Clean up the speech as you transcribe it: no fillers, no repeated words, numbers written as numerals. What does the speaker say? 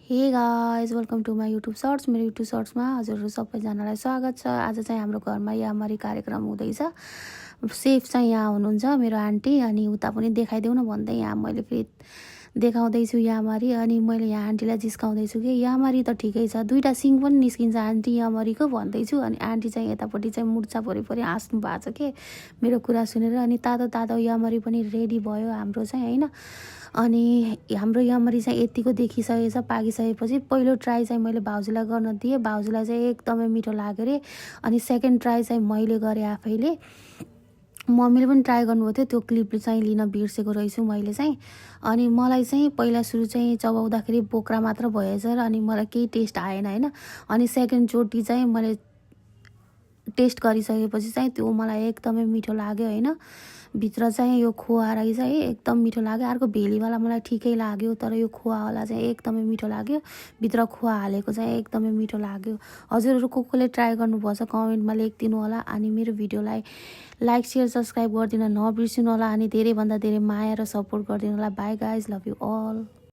हे guys welcome to my YouTube shorts. मेरो YouTube सर्ट्समा हजुरहरू सबैजनालाई स्वागत छ। आज चाहिँ हाम्रो घरमा यामरी कार्यक्रम हुँदैछ। सेफ चाहिँ यहाँ हुनुहुन्छ मेरो आन्टी, अनि उता पनि देखाइदेऊ न भन्दै यहाँ मैले फेरि देखाउँदैछु यामरी। अनि मैले यहाँ आन्टीलाई जिस्काउँदैछु कि यामरी त ठिकै छ, दुईवटा सिङ पनि निस्किन्छ आन्टी यामरीको भन्दैछु। अनि आन्टी चाहिँ यतापट्टि चाहिँ मुर्छा परि हाँस्नु भएको छ कि मेरो कुरा सुनेर। अनि तातो तातो यामरी पनि रेडी भयो हाम्रो चाहिँ होइन। अनि हाम्रो यामरी चाहिँ यतिको देखिसकेछ, पाकिसकेपछि पहिलो ट्राई चाहिँ मैले भाउजूलाई गर्न दिएँ। भाउजूलाई चाहिँ एकदमै मिठो लाग्यो अरे। अनि सेकेन्ड ट्राई चाहिँ मैले गरेँ आफैले। मम्मीले पनि ट्राई गर्नुभएको थियो, त्यो क्लिप चाहिँ लिन बिर्सेको रहेछु मैले चाहिँ। अनि मलाई चाहिँ पहिला सुरु चाहिँ चबाउँदाखेरि बोक्रा मात्र भएछ र अनि मलाई केही टेस्ट आएन होइन। अनि सेकेन्डचोटि चाहिँ मैले टेस्ट गरिसकेपछि चाहिँ त्यो मलाई एकदमै मिठो लाग्यो होइन। भित्र चाहिँ यो खोवा रहेछ है, एकदम मिठो लाग्यो। अर्को भेलीवाला मलाई ठिकै लाग्यो, तर यो खोवावाला चाहिँ एकदमै मिठो लाग्यो। भित्र खोवा हालेको चाहिँ एकदमै मिठो लाग्यो। हजुरहरू कसले ट्राई गर्नुपर्छ कमेन्टमा लेखिदिनु होला। अनि मेरो भिडियोलाई लाइक सेयर सब्सक्राइब गरिदिन नबिर्सिनु होला। अनि धेरैभन्दा धेरै माया र सपोर्ट गरिदिनु होला। Bye guys, love you all.